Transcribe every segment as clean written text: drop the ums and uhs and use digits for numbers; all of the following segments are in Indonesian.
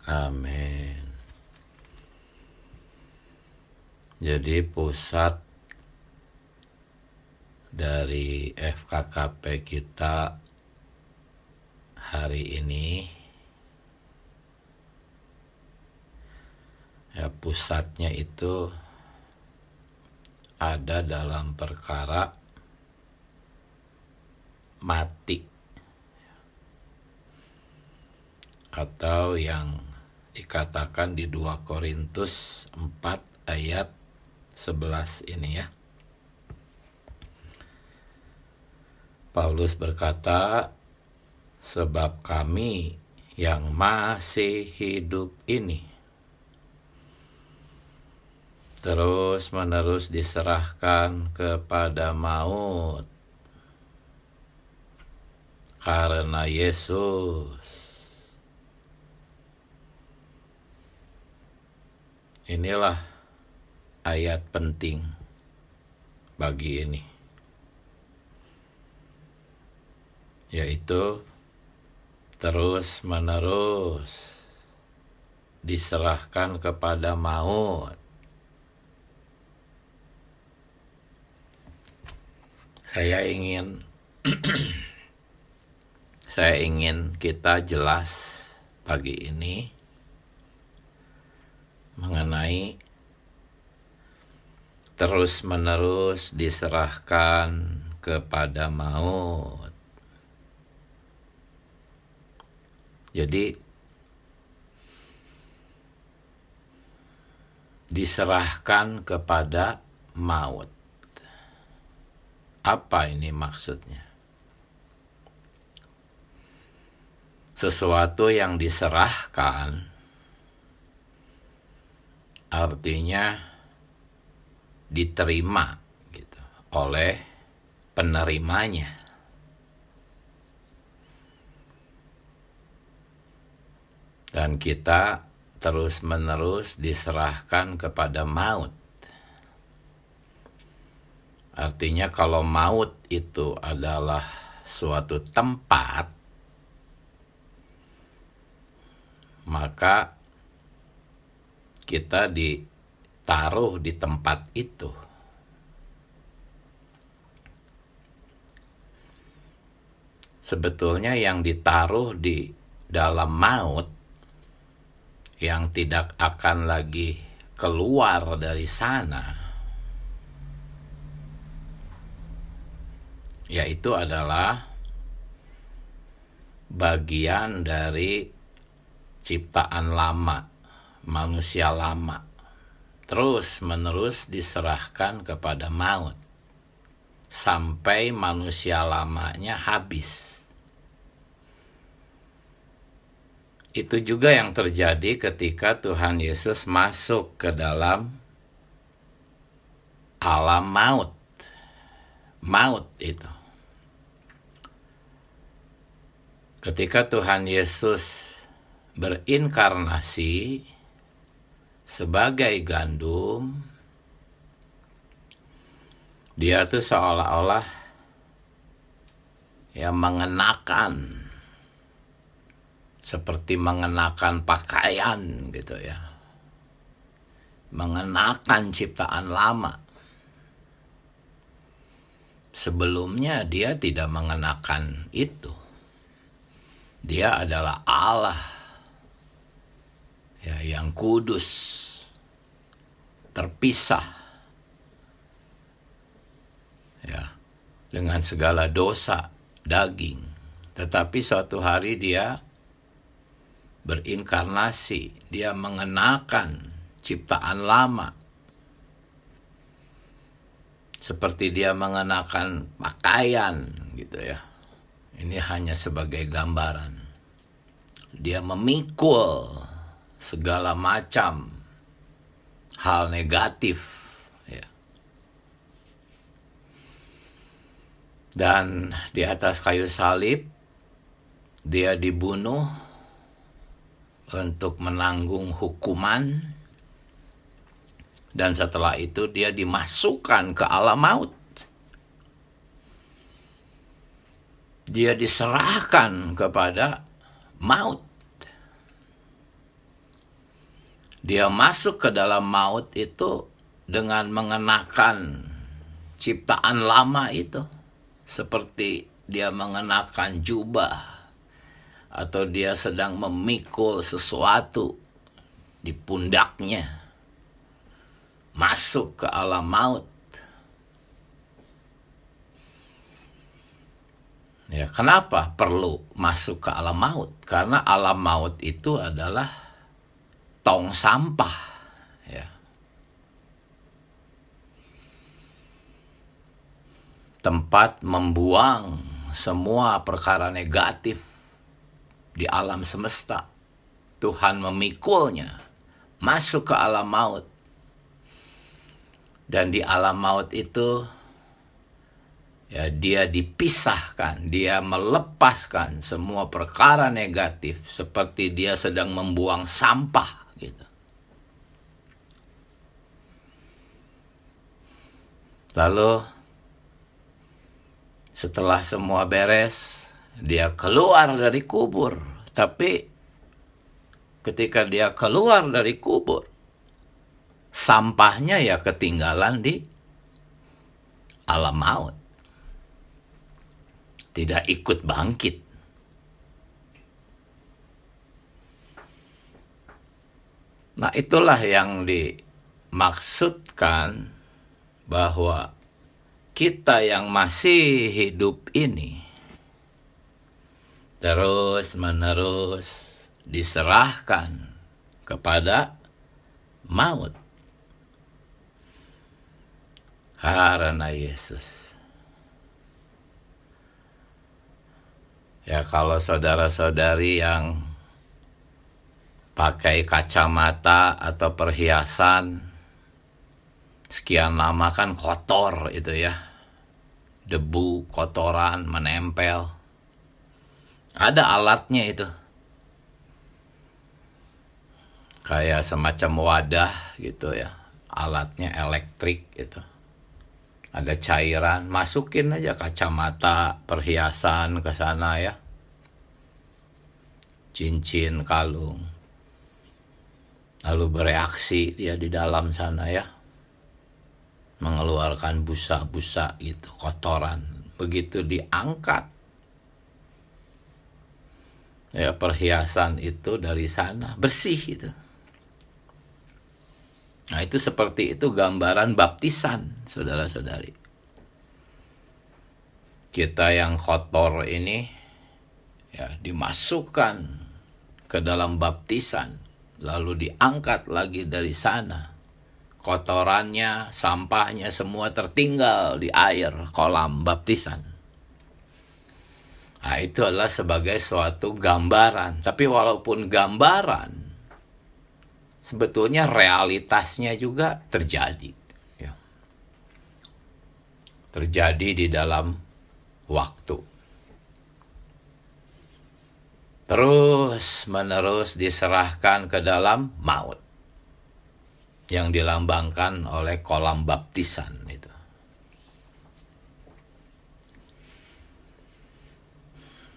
Amin. Jadi pusat dari FKKP kita hari ini, ya pusatnya itu ada dalam perkara mati, atau yang dikatakan di 2 Korintus 4 ayat 11 ini ya. Paulus berkata, sebab kami yang masih hidup ini terus menerus diserahkan kepada maut karena Yesus. Inilah ayat penting bagi ini, yaitu terus menerus diserahkan kepada maut. Saya ingin kita jelas pagi ini mengenai terus-menerus diserahkan kepada maut. Jadi diserahkan kepada maut. Apa ini maksudnya? Sesuatu yang diserahkan artinya diterima gitu oleh penerimanya. Dan kita terus-menerus diserahkan kepada maut. Artinya kalau maut itu adalah suatu tempat, maka kita ditaruh di tempat itu. Sebetulnya yang ditaruh di dalam maut, yang tidak akan lagi keluar dari sana, yaitu adalah bagian dari ciptaan lama, manusia lama, terus menerus diserahkan kepada maut sampai manusia lamanya habis. Itu juga yang terjadi ketika Tuhan Yesus masuk ke dalam alam maut. Maut itu. Ketika Tuhan Yesus berinkarnasi sebagai gandum, dia tuh seolah-olah ya mengenakan, seperti mengenakan pakaian gitu ya, mengenakan ciptaan lama. Sebelumnya dia tidak mengenakan itu. Dia adalah Allah ya, yang kudus, terpisah ya, dengan segala dosa daging. Tetapi suatu hari dia berinkarnasi, dia mengenakan ciptaan lama, seperti dia mengenakan pakaian gitu ya. Ini hanya sebagai gambaran. Dia memikul segala macam hal negatif ya. Dan di atas kayu salib dia dibunuh untuk menanggung hukuman, dan setelah itu dia dimasukkan ke alam maut. Dia diserahkan kepada maut. Dia masuk ke dalam maut itu dengan mengenakan ciptaan lama itu, seperti dia mengenakan jubah atau dia sedang memikul sesuatu di pundaknya, masuk ke alam maut. Ya, kenapa perlu masuk ke alam maut? Karena alam maut itu adalah tong sampah, ya. Tempat membuang semua perkara negatif di alam semesta. Tuhan memikulnya masuk ke alam maut. Dan di alam maut itu, ya, dia dipisahkan, dia melepaskan semua perkara negatif seperti dia sedang membuang sampah gitu. Lalu setelah semua beres, dia keluar dari kubur. Tapi ketika dia keluar dari kubur, sampahnya ya ketinggalan di alam maut. Tidak ikut bangkit. Nah, itulah yang dimaksudkan bahwa kita yang masih hidup ini terus-menerus diserahkan kepada maut karena Yesus. Ya, kalau saudara-saudari yang pakai kacamata atau perhiasan sekian lama kan kotor itu ya. Debu, kotoran menempel. Ada alatnya itu. Kayak semacam wadah gitu ya. Alatnya elektrik gitu. Ada cairan, masukin aja kacamata, perhiasan ke sana ya. Cincin, kalung. Lalu bereaksi dia di dalam sana ya. Mengeluarkan busa-busa gitu, kotoran. Begitu diangkat, ya, perhiasan itu dari sana bersih itu. Nah, itu seperti itu gambaran baptisan, saudara-saudari. Kita yang kotor ini ya dimasukkan ke dalam baptisan, lalu diangkat lagi dari sana. Kotorannya, sampahnya semua tertinggal di air kolam baptisan. Nah, itu adalah sebagai suatu gambaran. Tapi walaupun gambaran, sebetulnya realitasnya juga terjadi. Ya. Terjadi di dalam waktu. Terus menerus diserahkan ke dalam maut. Yang dilambangkan oleh kolam baptisan itu.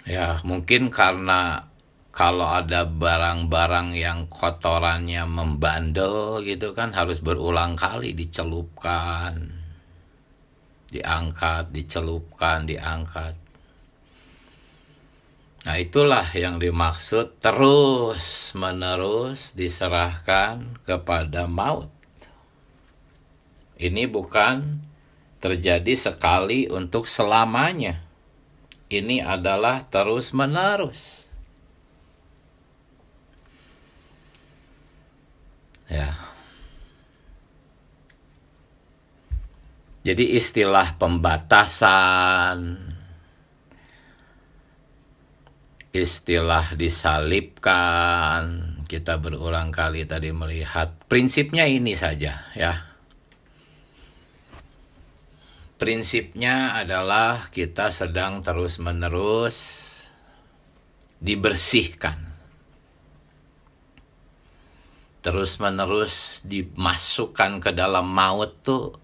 Ya, mungkin karena kalau ada barang-barang yang kotorannya membandel gitu kan, harus berulang kali dicelupkan, diangkat, dicelupkan, diangkat. Nah, itulah yang dimaksud terus menerus diserahkan kepada maut. Ini bukan terjadi sekali untuk selamanya. Ini adalah terus menerus. Ya. Jadi istilah pembatasan, istilah disalibkan, kita berulang kali tadi melihat prinsipnya ini saja ya. Prinsipnya adalah kita sedang terus-menerus dibersihkan. Terus-menerus dimasukkan ke dalam maut itu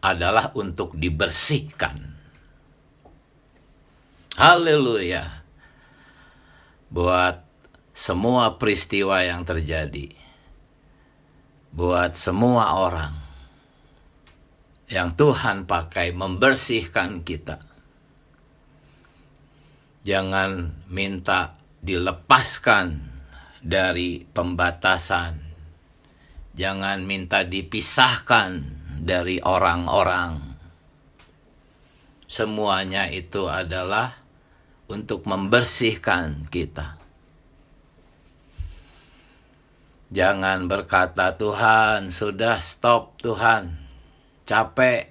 adalah untuk dibersihkan. Haleluya. Buat semua peristiwa yang terjadi. buat semua orang yang Tuhan pakai membersihkan kita. Jangan minta dilepaskan dari pembatasan. Jangan minta dipisahkan dari orang-orang. Semuanya itu adalah untuk membersihkan kita. Jangan berkata, Tuhan, sudah stop Tuhan, capek.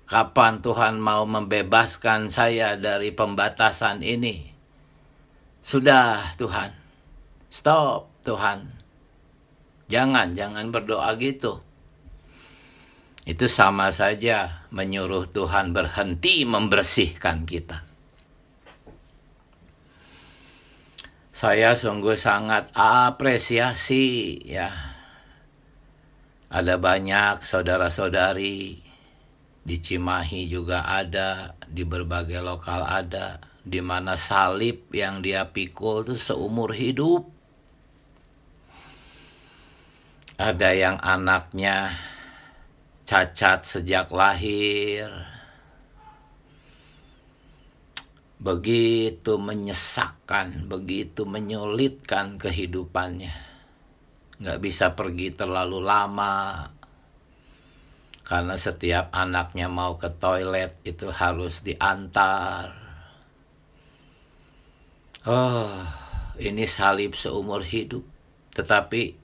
Kapan Tuhan mau membebaskan saya dari pembatasan ini? Sudah Tuhan, stop Tuhan. Jangan berdoa gitu. Itu sama saja menyuruh Tuhan berhenti membersihkan kita. Saya sungguh sangat apresiasi ya. Ada banyak saudara-saudari di Cimahi juga ada, di berbagai lokal ada, di mana salib yang dia pikul itu seumur hidup. Ada yang anaknya cacat sejak lahir. Begitu menyesakkan, begitu menyulitkan kehidupannya. Nggak bisa pergi terlalu lama. Karena setiap anaknya mau ke toilet itu harus diantar. Oh, ini salib seumur hidup. Tetapi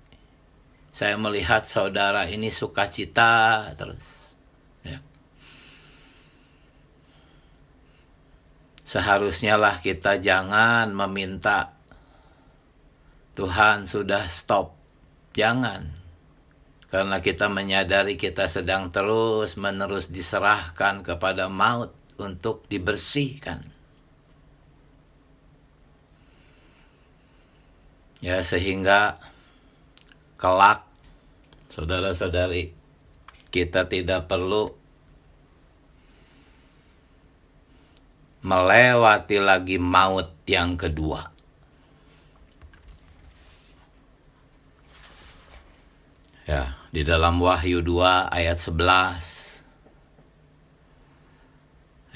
saya melihat saudara ini sukacita terus. Ya. Seharusnya lah kita jangan meminta Tuhan sudah stop. Jangan. Karena kita menyadari kita sedang terus-menerus diserahkan kepada maut untuk dibersihkan. Ya, sehingga kelak, saudara-saudari, kita tidak perlu melewati lagi maut yang kedua. Ya, di dalam Wahyu 2 ayat 11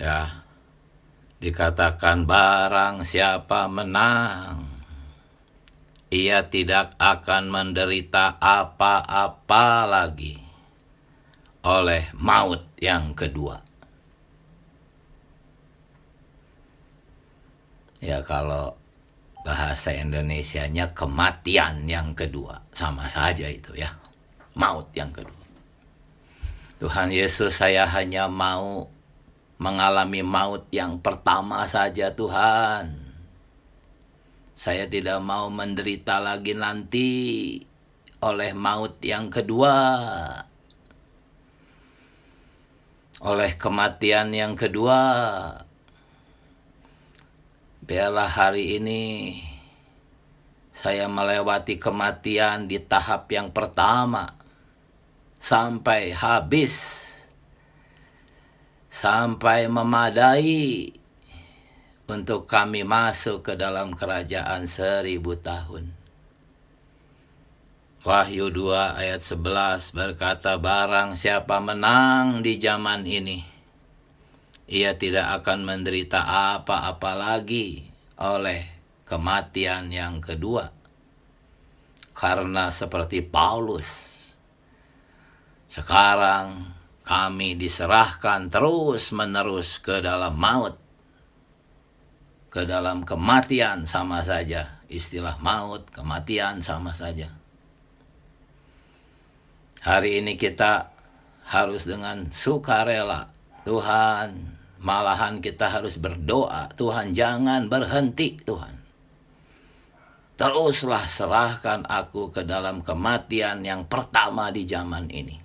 ya, dikatakan barang siapa menang, ia tidak akan menderita apa-apa lagi oleh maut yang kedua. Ya, kalau bahasa Indonesianya kematian yang kedua, sama saja itu ya. Maut yang kedua. Tuhan Yesus, saya hanya mau mengalami maut yang pertama saja Tuhan. Saya tidak mau menderita lagi nanti oleh maut yang kedua. Oleh kematian yang kedua. Biarlah hari ini saya melewati kematian di tahap yang pertama. Sampai habis, sampai memadai untuk kami masuk ke dalam kerajaan 1000 tahun. Wahyu 2 ayat 11 berkata, barang siapa menang di zaman ini, ia tidak akan menderita apa-apa lagi oleh kematian yang kedua. Karena seperti Paulus, sekarang kami diserahkan terus-menerus ke dalam maut, ke dalam kematian sama saja. Istilah maut, kematian sama saja. Hari ini kita harus dengan sukarela, Tuhan, malahan kita harus berdoa, Tuhan jangan berhenti Tuhan. Teruslah serahkan aku ke dalam kematian yang pertama di zaman ini.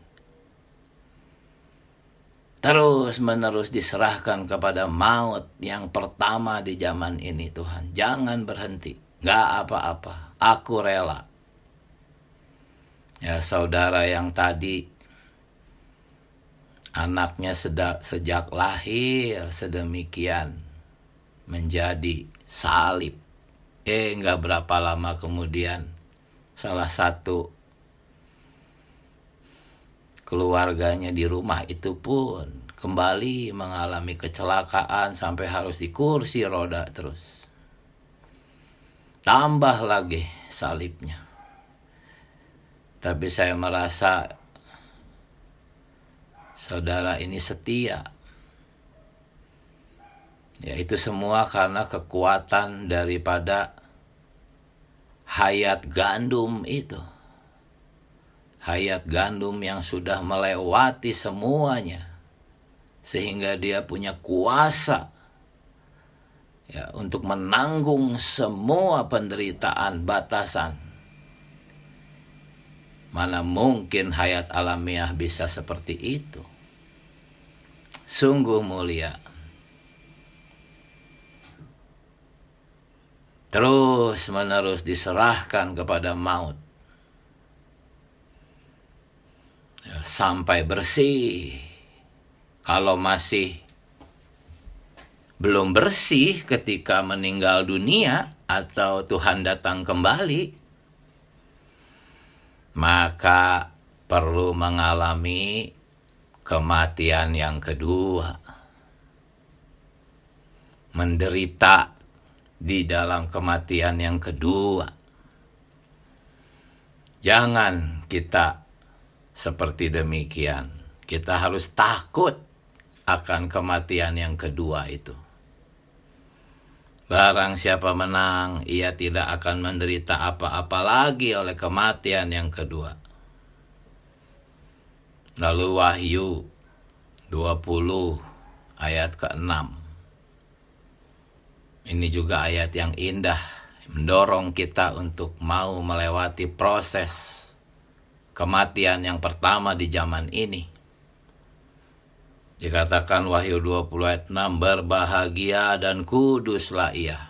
Terus menerus diserahkan kepada maut yang pertama di zaman ini Tuhan. Jangan berhenti. Gak apa-apa. Aku rela. Ya, saudara yang tadi anaknya sejak lahir sedemikian menjadi salib. Gak berapa lama kemudian salah satu keluarganya di rumah itu pun kembali mengalami kecelakaan sampai harus di kursi roda terus. Tambah lagi salibnya. Tapi saya merasa saudara ini setia. Ya, itu semua karena kekuatan daripada hayat gandum itu. Hayat gandum yang sudah melewati semuanya. Sehingga dia punya kuasa ya, untuk menanggung semua penderitaan batasan. Mana mungkin hayat alamiah bisa seperti itu. Sungguh mulia. Terus menerus diserahkan kepada maut. Ya, sampai bersih. Kalau masih belum bersih ketika meninggal dunia atau Tuhan datang kembali, maka perlu mengalami kematian yang kedua. Menderita di dalam kematian yang kedua. Jangan kita seperti demikian. Kita harus takut akan kematian yang kedua itu. Barang siapa menang, ia tidak akan menderita apa-apa lagi oleh kematian yang kedua. Lalu Wahyu 20 ayat ke-6. Ini juga ayat yang indah, mendorong kita untuk mau melewati proses kematian yang pertama di zaman ini. Dikatakan Wahyu 20 ayat 6, berbahagia dan kuduslah ia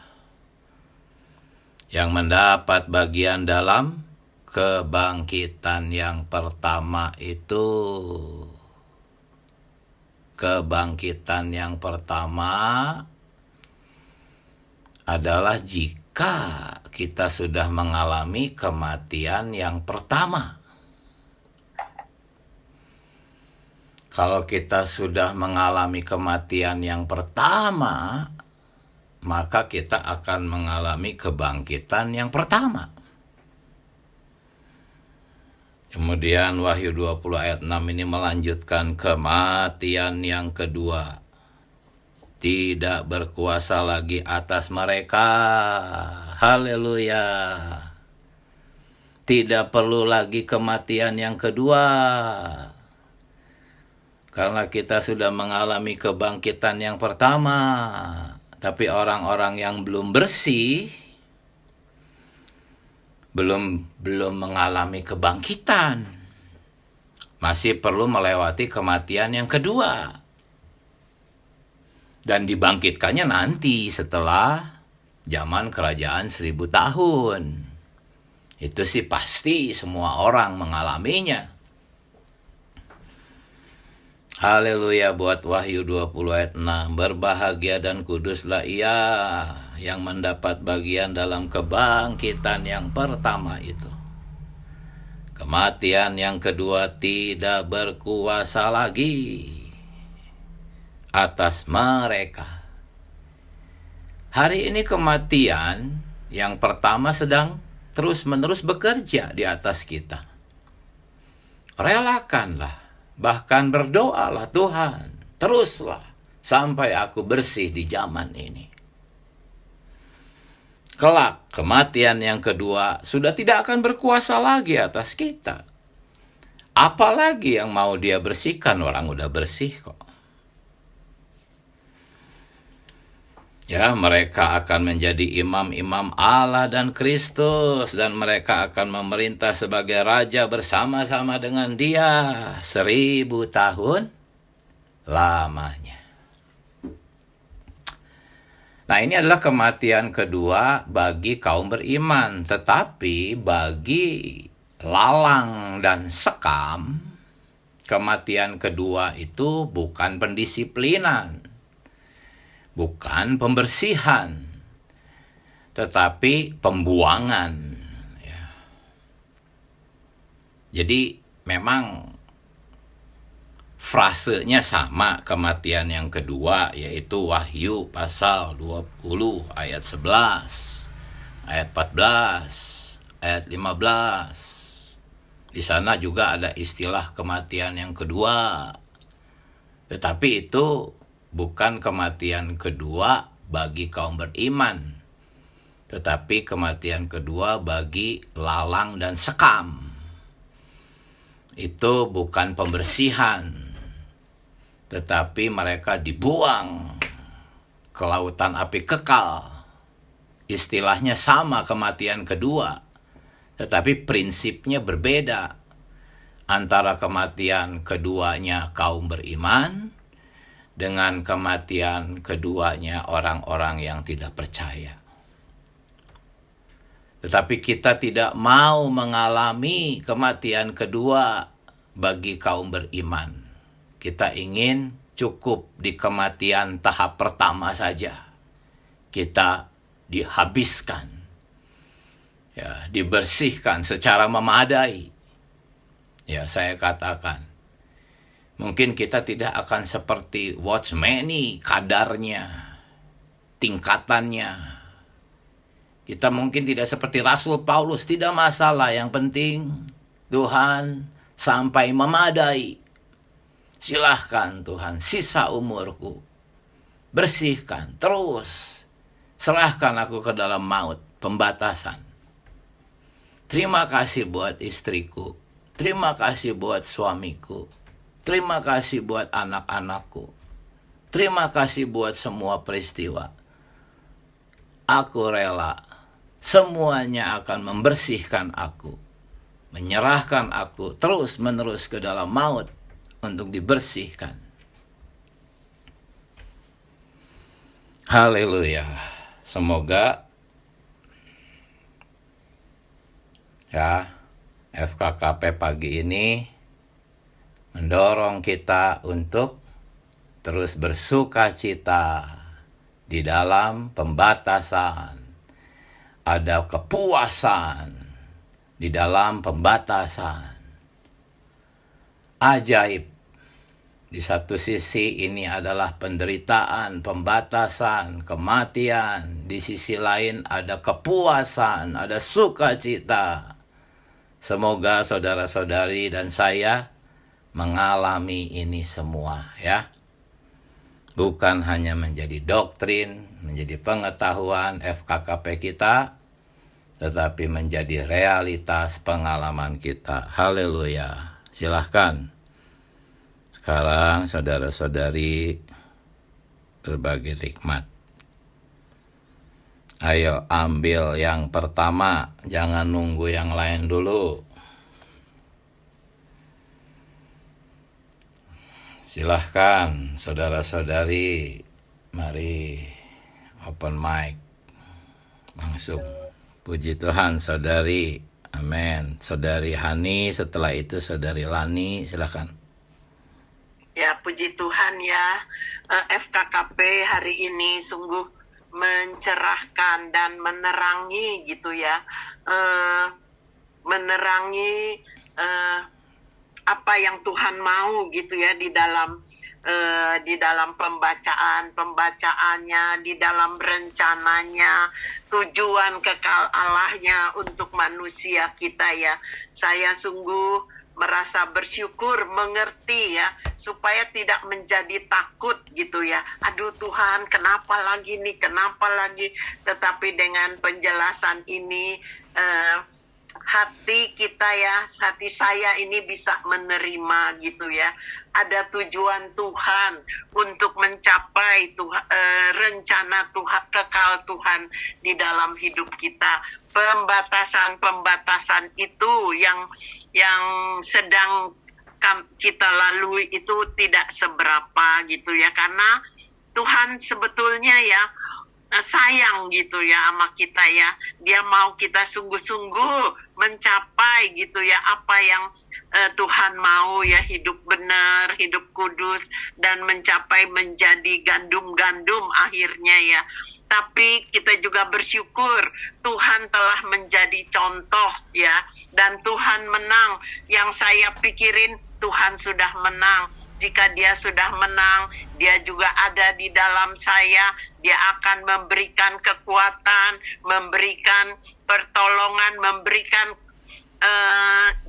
yang mendapat bagian dalam kebangkitan yang pertama itu. Kebangkitan yang pertama adalah jika kita sudah mengalami kematian yang pertama. Kalau kita sudah mengalami kematian yang pertama, maka kita akan mengalami kebangkitan yang pertama. Kemudian Wahyu 20 ayat 6 ini melanjutkan kematian yang kedua. Tidak berkuasa lagi atas mereka. Haleluya. Tidak perlu lagi kematian yang kedua. Karena kita sudah mengalami kebangkitan yang pertama. Tapi orang-orang yang belum bersih, belum mengalami kebangkitan, masih perlu melewati kematian yang kedua. Dan dibangkitkannya nanti setelah zaman kerajaan 1000 tahun. Itu sih pasti semua orang mengalaminya. Haleluya buat Wahyu 20 ayat 6. Berbahagia dan kuduslah ia yang mendapat bagian dalam kebangkitan yang pertama itu. Kematian yang kedua tidak berkuasa lagi atas mereka. Hari ini kematian yang pertama sedang terus-menerus bekerja di atas kita. Relakanlah. Bahkan berdoalah, Tuhan, teruslah sampai aku bersih di zaman ini. Kelak, kematian yang kedua sudah tidak akan berkuasa lagi atas kita. Apalagi yang mau dia bersihkan, orang udah bersih kok. Ya, mereka akan menjadi imam-imam Allah dan Kristus, dan mereka akan memerintah sebagai raja bersama-sama dengan Dia 1000 tahun lamanya. Nah, ini adalah kematian kedua bagi kaum beriman, tetapi bagi lalang dan sekam, kematian kedua itu bukan pendisiplinan. Bukan pembersihan, tetapi pembuangan. Ya. Jadi memang frasenya sama, kematian yang kedua, yaitu Wahyu pasal 20 ayat 11, ayat 14, ayat 15. Di sana juga ada istilah kematian yang kedua. Tetapi itu bukan kematian kedua bagi kaum beriman, tetapi kematian kedua bagi lalang dan sekam. Itu bukan pembersihan, tetapi mereka dibuang ke lautan api kekal. Istilahnya sama, kematian kedua, tetapi prinsipnya berbeda antara kematian keduanya kaum beriman dengan kematian keduanya orang-orang yang tidak percaya. Tetapi kita tidak mau mengalami kematian kedua bagi kaum beriman. Kita ingin cukup di kematian tahap pertama saja. Kita dihabiskan, ya, dibersihkan secara memadai. Ya, saya katakan, mungkin kita tidak akan seperti Watchmeni kadarnya, tingkatannya. Kita mungkin tidak seperti Rasul Paulus, tidak masalah, yang penting Tuhan sampai memadai. Silahkan Tuhan, sisa umurku, bersihkan terus, serahkan aku ke dalam maut, pembatasan. Terima kasih buat istriku, terima kasih buat suamiku, terima kasih buat anak-anakku, terima kasih buat semua peristiwa. Aku rela, semuanya akan membersihkan aku, menyerahkan aku terus-menerus ke dalam maut untuk dibersihkan. Haleluya. Semoga ya FKKP pagi ini mendorong kita untuk terus bersuka cita di dalam pembatasan. Ada kepuasan di dalam pembatasan. Ajaib. Di satu sisi ini adalah penderitaan, pembatasan, kematian. Di sisi lain ada kepuasan, ada sukacita. Semoga saudara-saudari dan saya mengalami ini semua, ya. Bukan hanya menjadi doktrin, menjadi pengetahuan FKKP kita, tetapi menjadi realitas pengalaman kita. Haleluya. Silahkan. Sekarang saudara-saudari berbagi hikmat. Ayo ambil yang pertama, jangan nunggu yang lain dulu. Silahkan saudara-saudari, mari open mic langsung. Puji Tuhan saudari, amin. Saudari Hani, setelah itu saudari Lani, silakan. Ya, puji Tuhan ya, FKKP hari ini sungguh mencerahkan dan menerangi gitu ya, menerangi apa yang Tuhan mau gitu ya di dalam pembacaannya, di dalam rencananya, tujuan kekal Allahnya untuk manusia kita ya. Saya sungguh merasa bersyukur, mengerti ya, supaya tidak menjadi takut gitu ya. Aduh Tuhan, kenapa lagi nih, kenapa lagi? Tetapi dengan penjelasan ini, hati kita ya, hati saya ini bisa menerima gitu ya. Ada tujuan Tuhan untuk mencapai rencana Tuhan, kekal Tuhan di dalam hidup kita. Pembatasan-pembatasan itu yang sedang kita lalui itu tidak seberapa gitu ya, karena Tuhan sebetulnya ya sayang gitu ya sama kita ya. Dia mau kita sungguh-sungguh mencapai gitu ya apa yang Tuhan mau ya, hidup benar, hidup kudus, dan mencapai menjadi gandum-gandum akhirnya ya. Tapi kita juga bersyukur Tuhan telah menjadi contoh ya, dan Tuhan menang. Yang saya pikirin Tuhan sudah menang. Jika Dia sudah menang, Dia juga ada di dalam saya. Dia akan memberikan kekuatan, memberikan pertolongan, memberikan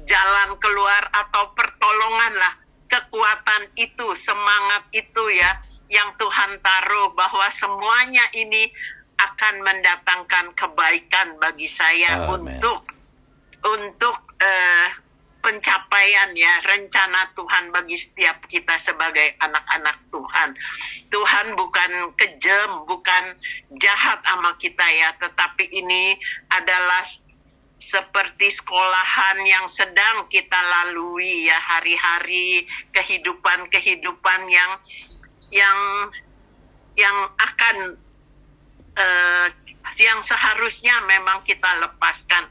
jalan keluar atau pertolongan lah. Kekuatan itu, semangat itu ya, yang Tuhan taruh bahwa semuanya ini akan mendatangkan kebaikan bagi saya. Amen. untuk pencapaian ya rencana Tuhan bagi setiap kita sebagai anak-anak Tuhan. Tuhan bukan kejam, bukan jahat sama kita ya, tetapi ini adalah seperti sekolahan yang sedang kita lalui ya, hari-hari kehidupan yang akan yang seharusnya memang kita lepaskan.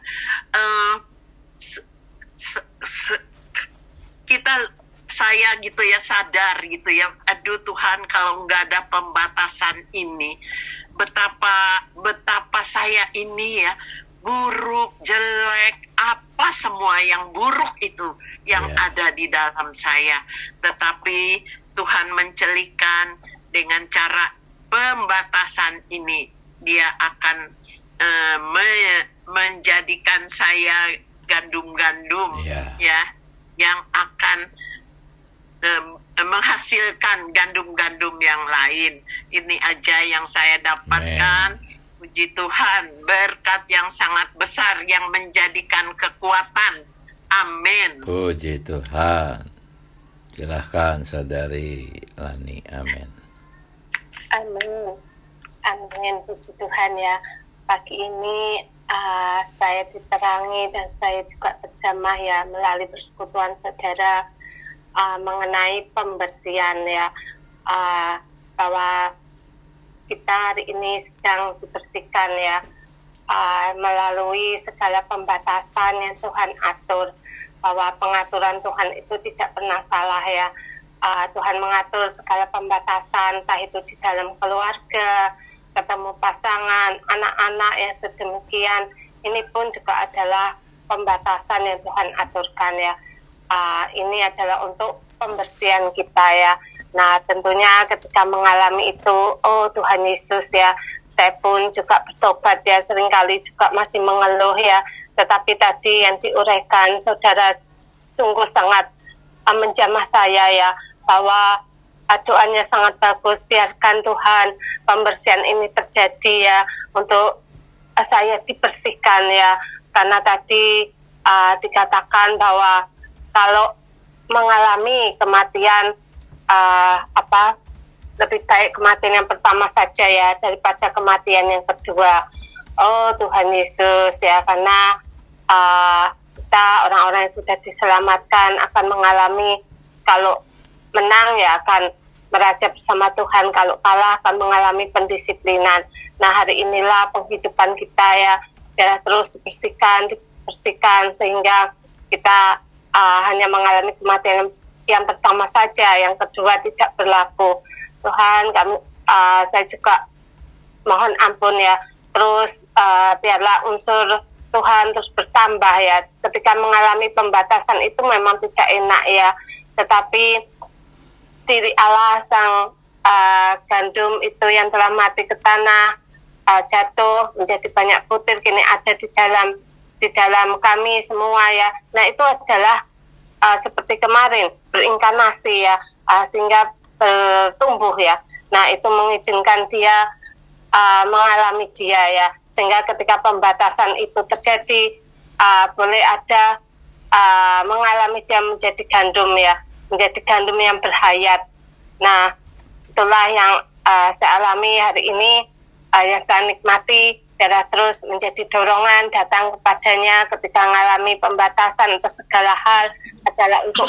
Saya gitu ya sadar gitu ya, aduh Tuhan, kalau nggak ada pembatasan ini, betapa saya ini ya buruk, jelek, apa semua yang buruk itu yang ada di dalam saya. Tetapi Tuhan mencelikan dengan cara pembatasan ini, Dia akan menjadikan saya gandum-gandum ya, yang akan menghasilkan gandum-gandum yang lain. Ini aja yang saya dapatkan. Puji Tuhan, berkat yang sangat besar yang menjadikan kekuatan. Amin. Puji Tuhan. Silahkan Saudari Lani. Amin. Amin. Amin. Puji Tuhan ya. Pagi ini saya diterangi dan saya juga terjamah ya melalui persekutuan saudara mengenai pembersihan ya, bahwa kita hari ini sedang dibersihkan ya, melalui segala pembatasan yang Tuhan atur, bahwa pengaturan Tuhan itu tidak pernah salah ya. Tuhan mengatur segala pembatasan, entah itu di dalam keluarga, ketemu pasangan, anak-anak yang sedemikian. Ini pun juga adalah pembatasan yang Tuhan aturkan ya. Ini adalah untuk pembersihan kita ya. Nah, tentunya ketika mengalami itu, oh Tuhan Yesus ya, saya pun juga bertobat ya, seringkali juga masih mengeluh ya. Tetapi tadi yang diuraikan saudara sungguh sangat menjamah saya ya, bahwa doanya sangat bagus. Biarkan Tuhan pembersihan ini terjadi ya, untuk saya dibersihkan ya. Karena tadi dikatakan bahwa kalau mengalami kematian, lebih baik kematian yang pertama saja ya daripada kematian yang kedua. Oh Tuhan Yesus ya, karena kita orang-orang yang sudah diselamatkan akan mengalami, kalau menang ya akan meraja bersama Tuhan, kalau kalah akan mengalami pendisiplinan. Nah, hari inilah penghidupan kita ya, biar terus dibersihkan sehingga kita hanya mengalami kematian yang pertama saja, yang kedua tidak berlaku. Tuhan, saya juga mohon ampun ya, terus biarlah unsur Tuhan terus bertambah ya. Ketika mengalami pembatasan itu memang tidak enak ya, tetapi diri Allah sang gandum itu yang telah mati ke tanah, jatuh menjadi banyak butir, kini ada di dalam kami semua ya. Nah, itu adalah seperti kemarin berinkarnasi ya, sehingga bertumbuh ya. Nah, itu mengizinkan dia mengalami dia ya, sehingga ketika pembatasan itu terjadi, boleh ada mengalami dia menjadi gandum ya, menjadi gandum yang berhayat. Nah, itulah yang saya alami hari ini, yang saya nikmati. Biarlah terus menjadi dorongan datang kepadanya ketika mengalami pembatasan untuk segala hal, adalah untuk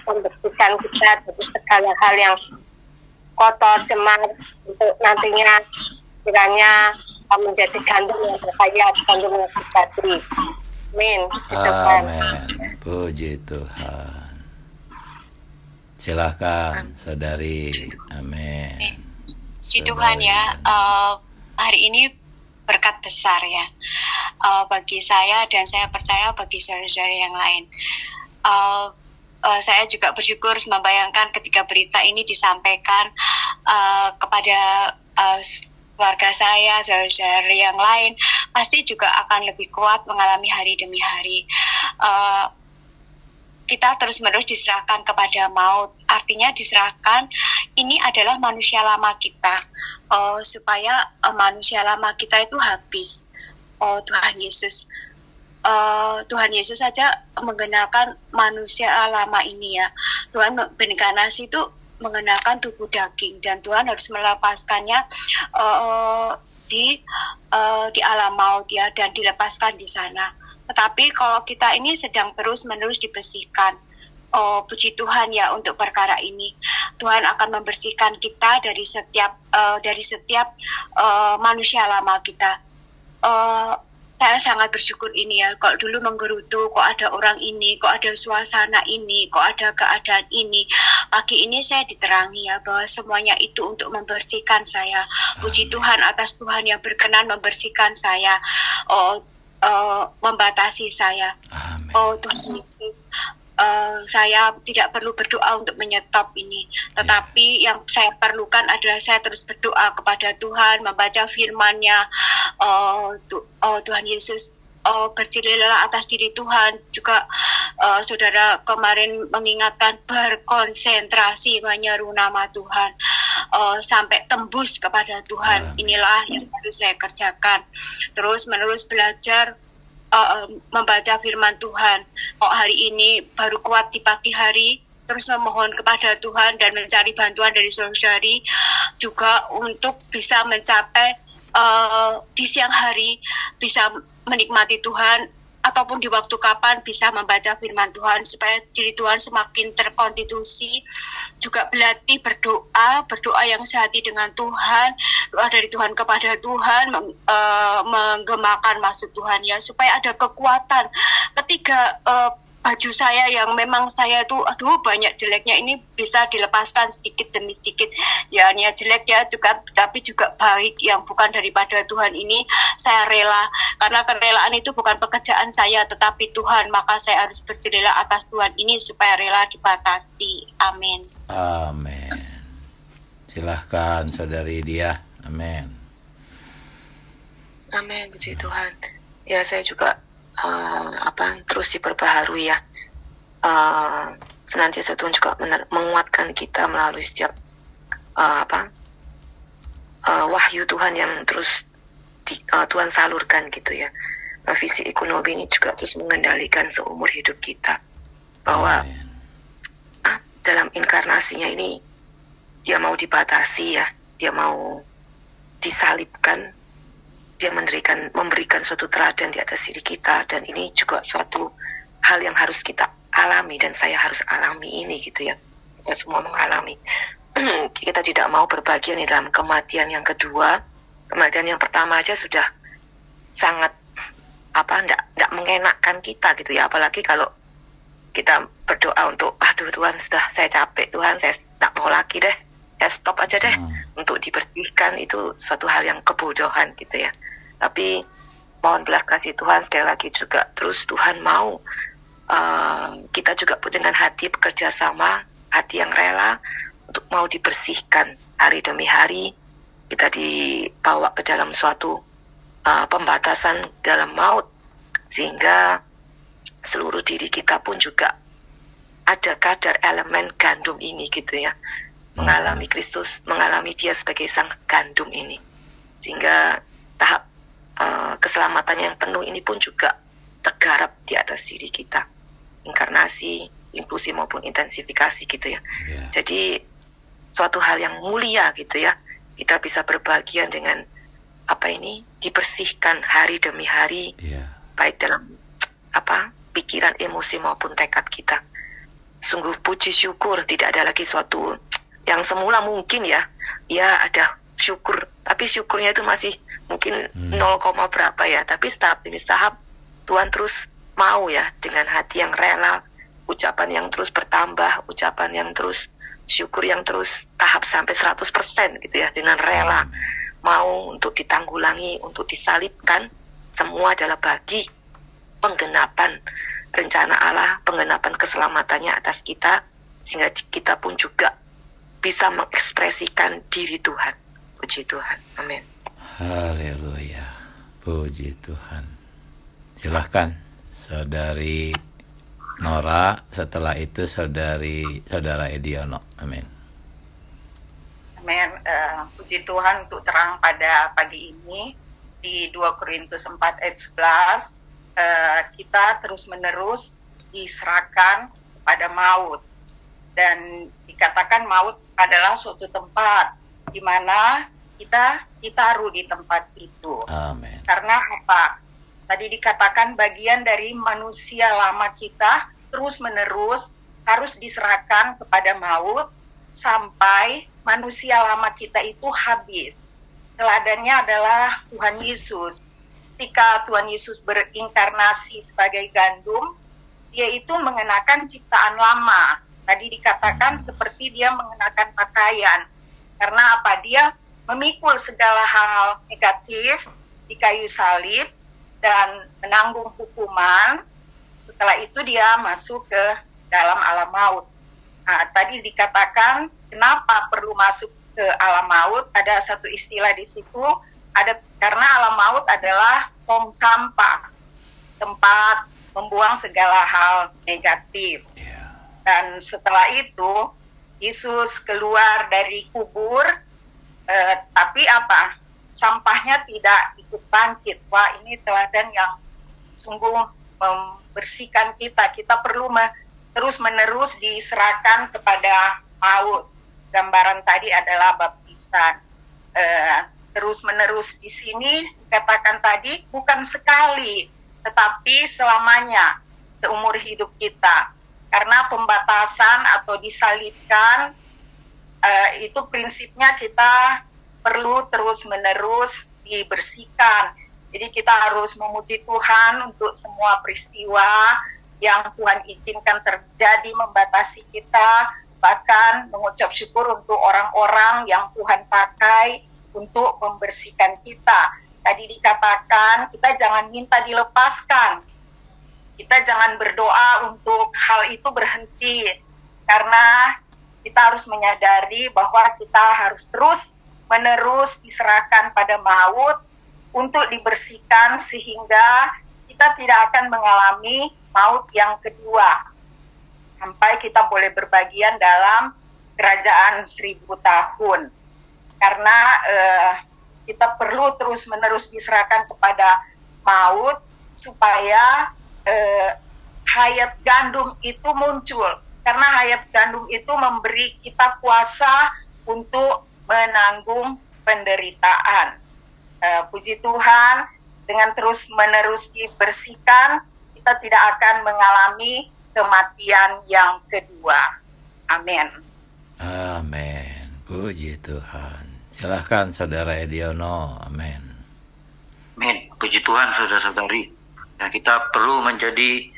membersihkan kita dari segala hal yang kotor, cemar, untuk nantinya kiranya menjadi gandum yang berhayat, gandum yang sejati. Amin. Amin. Puji Tuhan. Silahkan Saudari. Amin. Puji Tuhan ya. Hari ini berkat besar ya, bagi saya, dan saya percaya bagi saudara-saudara yang lain. saya juga bersyukur membayangkan ketika berita ini disampaikan kepada keluarga saya, saudara-saudara yang lain, pasti juga akan lebih kuat mengalami hari demi hari. Kita terus-menerus diserahkan kepada maut, artinya diserahkan, ini adalah manusia lama kita, supaya manusia lama kita itu habis. Tuhan Yesus, Tuhan Yesus saja menggunakan manusia lama ini ya. Tuhan berinkarnasi itu mengenakan tubuh daging, dan Tuhan harus melepaskannya di alam maut ya, dan dilepaskan di sana. Tetapi kalau kita ini sedang terus-menerus dibersihkan, puji Tuhan ya untuk perkara ini. Tuhan akan membersihkan kita dari setiap manusia lama kita. Saya sangat bersyukur ini ya, kalau dulu menggerutu, kok ada orang ini, kok ada suasana ini, kok ada keadaan ini. Pagi ini saya diterangi ya, bahwa semuanya itu untuk membersihkan saya. Puji Tuhan atas Tuhan yang berkenan membersihkan saya, membatasi saya. Amin. Tuhan Yesus, saya tidak perlu berdoa untuk menyetop ini, tetapi yang saya perlukan adalah saya terus berdoa kepada Tuhan, membaca firman-Nya. Tuhan Yesus, bercirilah atas diri Tuhan. Juga saudara kemarin mengingatkan berkonsentrasi menyeru nama Tuhan, sampai tembus kepada Tuhan. Inilah yang harus saya kerjakan, terus menerus belajar membaca firman Tuhan. Kok hari ini baru kuat di pagi hari, terus memohon kepada Tuhan dan mencari bantuan dari saudari juga untuk bisa mencapai di siang hari bisa menikmati Tuhan, ataupun di waktu kapan bisa membaca firman Tuhan supaya diri Tuhan semakin terkonstitusi. Juga berlatih berdoa yang sehati dengan Tuhan, doa dari Tuhan kepada Tuhan, menggemakan maksud Tuhan ya, supaya ada kekuatan ketika baju saya yang memang saya tuh banyak jeleknya ini bisa dilepaskan sedikit demi sedikit ya, niat jelek ya juga, tapi juga baik yang bukan daripada Tuhan ini saya rela, karena kerelaan itu bukan pekerjaan saya tetapi Tuhan, maka saya harus berjerila atas Tuhan ini supaya rela dibatasi. Amin. Amin. Silahkan saudari Dia. Amin. Amin, puji Tuhan. Ya, saya juga terus diperbaharui ya. Senantiasa Tuhan juga menguatkan kita melalui setiap wahyu Tuhan yang terus Tuhan salurkan gitu ya. Visi ekonomi ini juga terus mengendalikan seumur hidup kita, bahwa dalam inkarnasinya ini dia mau dibatasi ya, dia mau disalibkan, dia memberikan suatu teladan di atas diri kita, dan ini juga suatu hal yang harus kita alami, dan saya harus alami ini gitu ya. Kita semua mengalami. Kita tidak mau berbagian di dalam kematian yang kedua. Kematian yang pertama aja sudah sangat enggak mengenakkan kita gitu ya, apalagi kalau kita berdoa untuk Tuhan sudah saya capek, Tuhan saya tak mau lagi deh, saya stop aja deh untuk dibersihkan. Itu suatu hal yang kebodohan gitu ya. Tapi mohon belas kasih Tuhan sekali lagi juga, terus Tuhan mau kita juga dengan hati bekerja sama, hati yang rela untuk mau dibersihkan hari demi hari. Kita dibawa ke dalam suatu pembatasan dalam maut, sehingga seluruh diri kita pun juga ada kadar elemen gandum ini gitu ya, mengalami Kristus, mengalami Dia sebagai sang gandum ini, sehingga tahap keselamatan yang penuh ini pun juga tergarap di atas diri kita. Inkarnasi, inklusi maupun intensifikasi gitu ya. Jadi suatu hal yang mulia gitu ya, kita bisa berbagian dengan dibersihkan hari demi hari, baik dalam pikiran, emosi maupun tekad kita. Sungguh puji syukur, tidak ada lagi suatu yang semula mungkin ya ada syukur, tapi syukurnya itu masih mungkin 0, berapa ya, tapi tahap demi tahap Tuhan terus mau ya, dengan hati yang rela, ucapan yang terus bertambah, ucapan yang terus, syukur yang terus tahap sampai 100% gitu ya, dengan rela mau untuk ditanggulangi, untuk disalibkan, semua adalah bagi penggenapan rencana Allah, penggenapan keselamatannya atas kita, sehingga kita pun juga bisa mengekspresikan diri Tuhan. Puji Tuhan. Amin. Haleluya. Puji Tuhan. Silahkan Saudari Nora, setelah itu Saudara Ediono. Amin. Amin. Puji Tuhan untuk terang pada pagi ini di 2 Korintus 4 ayat 11, kita terus-menerus diserahkan kepada maut. Dan dikatakan maut adalah suatu tempat di mana kita ditaruh di tempat itu. Amin. Karena apa? Tadi dikatakan bagian dari manusia lama kita terus-menerus harus diserahkan kepada maut sampai manusia lama kita itu habis. Teladannya adalah Tuhan Yesus. Ketika Tuhan Yesus berinkarnasi sebagai gandum, dia itu mengenakan ciptaan lama. Tadi dikatakan seperti dia mengenakan pakaian. Karena apa? Dia memikul segala hal negatif di kayu salib dan menanggung hukuman. Setelah itu dia masuk ke dalam alam maut. Nah, tadi dikatakan kenapa perlu masuk ke alam maut? Ada satu istilah di situ, karena alam maut adalah tong sampah, tempat membuang segala hal negatif. Dan setelah itu Yesus keluar dari kubur, tapi apa? Sampahnya tidak ikut bangkit. Wah, ini teladan yang sungguh membersihkan kita. Kita perlu terus-menerus diserahkan kepada maut. Gambaran tadi adalah baptisan. Terus-menerus di sini dikatakan tadi bukan sekali, tetapi selamanya, seumur hidup kita. Karena pembatasan atau disalibkan, itu prinsipnya kita perlu terus-menerus dibersihkan. Jadi kita harus memuji Tuhan untuk semua peristiwa yang Tuhan izinkan terjadi membatasi kita, bahkan mengucap syukur untuk orang-orang yang Tuhan pakai untuk membersihkan kita. Tadi dikatakan kita jangan minta dilepaskan. Kita jangan berdoa untuk hal itu berhenti, karena kita harus menyadari bahwa kita harus terus-menerus diserahkan pada maut untuk dibersihkan sehingga kita tidak akan mengalami maut yang kedua sampai kita boleh berbagian dalam kerajaan 1000 tahun. Karena kita perlu terus-menerus diserahkan kepada maut supaya hayat gandum itu muncul. Karena hayat gandum itu memberi kita kuasa untuk menanggung penderitaan. Puji Tuhan, dengan terus-menerus dibersihkan, kita tidak akan mengalami kematian yang kedua. Amin. Amin. Puji Tuhan. Silahkan Saudara Ediono. Amin. Amin. Puji Tuhan, saudara-saudari. Ya, kita perlu menjadi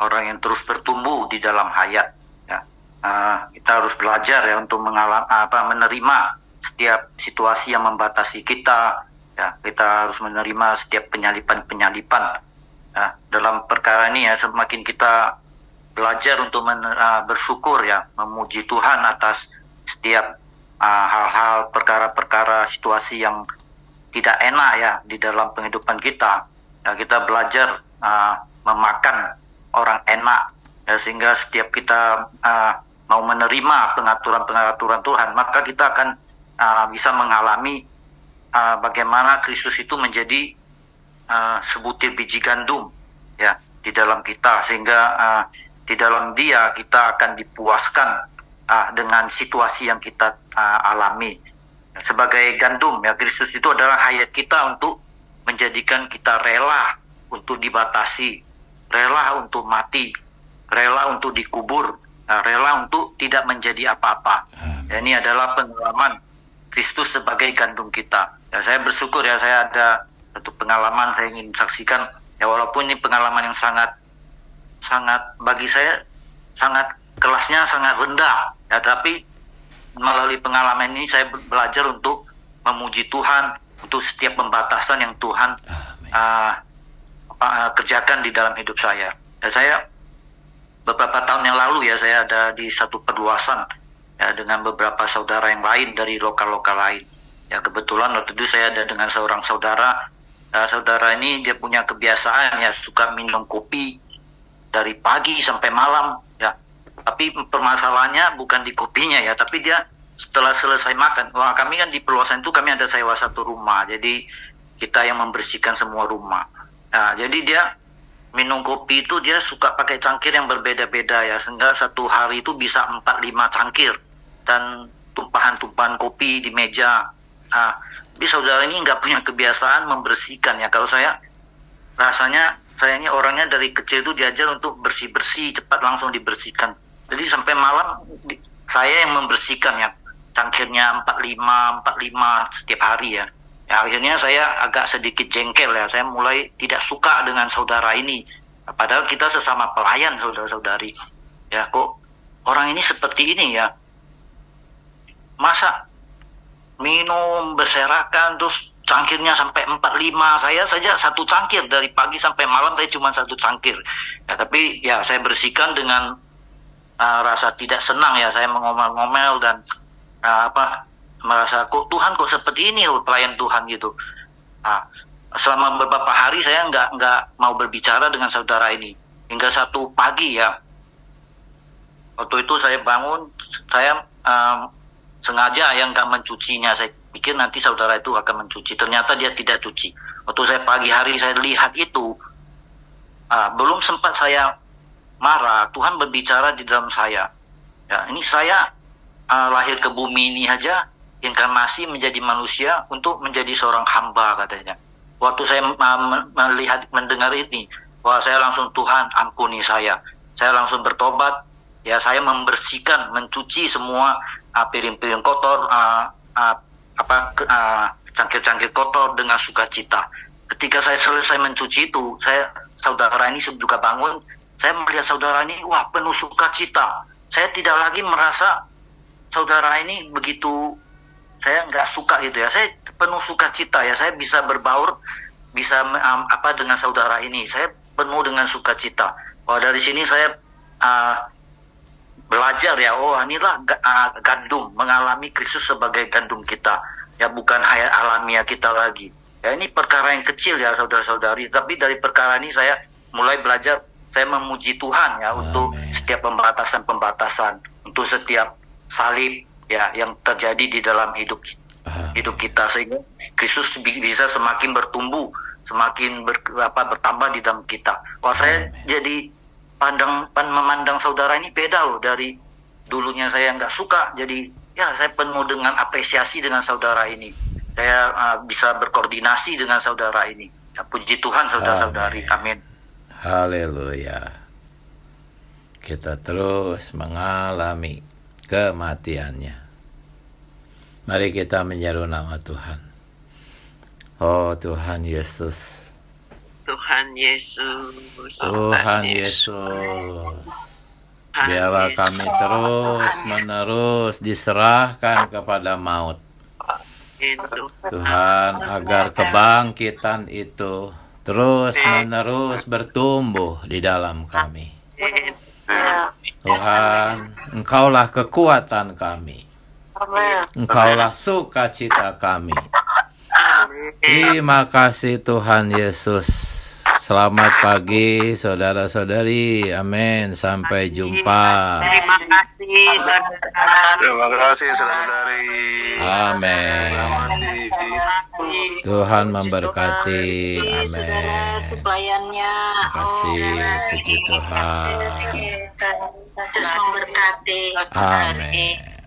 orang yang terus bertumbuh di dalam hayat. Ya. Kita harus belajar ya untuk menerima setiap situasi yang membatasi kita. Ya, kita harus menerima setiap penyalipan-penyalipan. Ya, dalam perkara ini ya, semakin kita belajar untuk bersyukur ya, memuji Tuhan atas setiap hal-hal, perkara-perkara, situasi yang tidak enak ya di dalam kehidupan kita. Ya, kita belajar memakan orang enak ya, sehingga setiap kita mau menerima pengaturan-pengaturan Tuhan, maka kita akan bisa mengalami bagaimana Kristus itu menjadi sebutir biji gandum ya di dalam kita, sehingga di dalam Dia kita akan dipuaskan dengan situasi yang kita alami. Sebagai gandum ya, Kristus itu adalah hayat kita untuk menjadikan kita rela untuk dibatasi, rela untuk mati, rela untuk dikubur, rela untuk tidak menjadi apa-apa. Ya, ini adalah pengalaman Kristus sebagai gandum kita. Ya, saya bersyukur ya, saya ada satu pengalaman saya ingin saksikan. Ya, walaupun ini pengalaman yang sangat bagi saya sangat kelasnya sangat rendah. Ya, tapi melalui pengalaman ini saya belajar untuk memuji Tuhan untuk setiap pembatasan yang Tuhan kerjakan di dalam hidup saya. Dan saya beberapa tahun yang lalu ya, saya ada di satu perluasan ya dengan beberapa saudara yang lain dari lokal-lokal lain. Ya kebetulan waktu itu saya ada dengan seorang saudara. Saudara ini dia punya kebiasaan ya, suka minum kopi dari pagi sampai malam ya. Tapi permasalahannya bukan di kopinya ya, tapi dia setelah selesai makan. Wah, kami kan di perluasan itu kami ada sewa satu rumah, jadi kita yang membersihkan semua rumah. Nah, jadi dia minum kopi itu dia suka pakai cangkir yang berbeda-beda ya, sehingga satu hari itu bisa 4-5 cangkir dan tumpahan-tumpahan kopi di meja. Tapi saudara ini nggak punya kebiasaan membersihkan ya. Kalau saya rasanya saya ini orangnya dari kecil itu diajar untuk bersih-bersih, cepat langsung dibersihkan. Jadi sampai malam saya yang membersihkan ya, cangkirnya 45 setiap hari ya. Ya akhirnya saya agak sedikit jengkel ya, saya mulai tidak suka dengan saudara ini. Padahal kita sesama pelayan saudara-saudari. Ya kok orang ini seperti ini ya. Masa minum berserakan terus cangkirnya sampai 4-5, saya saja satu cangkir dari pagi sampai malam saya cuma satu cangkir ya, tapi ya saya bersihkan dengan rasa tidak senang ya, saya mengomel-ngomel dan merasa kok Tuhan kok seperti ini pelayan Tuhan gitu. Selama beberapa hari saya nggak mau berbicara dengan saudara ini hingga satu pagi ya, waktu itu saya bangun, saya sengaja yang nggak mencucinya. Saya pikir nanti saudara itu akan mencuci. Ternyata dia tidak cuci. Waktu saya pagi hari saya lihat itu, belum sempat saya marah, Tuhan berbicara di dalam saya. Ya, ini saya lahir ke bumi ini aja, inkarnasi menjadi manusia untuk menjadi seorang hamba katanya. Waktu saya mendengar ini, wah saya langsung Tuhan ampuni saya. Saya langsung bertobat. Ya saya membersihkan, mencuci semua piring-piring kotor, cangkir-cangkir kotor dengan sukacita. Ketika saya selesai mencuci itu, saudara ini juga bangun. Saya melihat saudara ini, wah penuh sukacita. Saya tidak lagi merasa saudara ini begitu, saya nggak suka gitu ya. Saya penuh sukacita ya. Saya bisa berbaur, bisa dengan saudara ini. Saya penuh dengan sukacita. Wah dari sini saya belajar ya, oh inilah gandum, mengalami Kristus sebagai gandum kita ya, bukan hayat alamiah kita lagi ya. Ini perkara yang kecil ya saudara-saudari, tapi dari perkara ini saya mulai belajar, saya memuji Tuhan ya. Amen. Untuk setiap pembatasan, untuk setiap salib ya yang terjadi di dalam hidup kita, sehingga Kristus bisa semakin bertumbuh, semakin bertambah di dalam kita. Wah saya jadi memandang saudara ini beda loh, dari dulunya saya nggak suka, jadi ya saya penuh dengan apresiasi dengan saudara ini. Saya bisa berkoordinasi dengan saudara ini. Ya, puji Tuhan saudara-saudari, amin. Haleluya. Kita terus mengalami kematiannya. Mari kita menyeru nama Tuhan. Oh Tuhan Yesus. Tuhan Yesus. Tuhan Yesus. Biarlah kami terus-menerus diserahkan kepada maut. Tuhan, agar kebangkitan itu terus-menerus bertumbuh di dalam kami. Tuhan, Engkaulah kekuatan kami. Engkaulah sukacita kami. Terima kasih Tuhan Yesus. Selamat pagi saudara-saudari. Amin. Sampai jumpa. Terima kasih saudara. Terima kasih saudara-saudari. Amin. Tuhan memberkati. Amin. Pelayannya. Terima kasih. Puji Tuhan. Terus memberkati. Amin.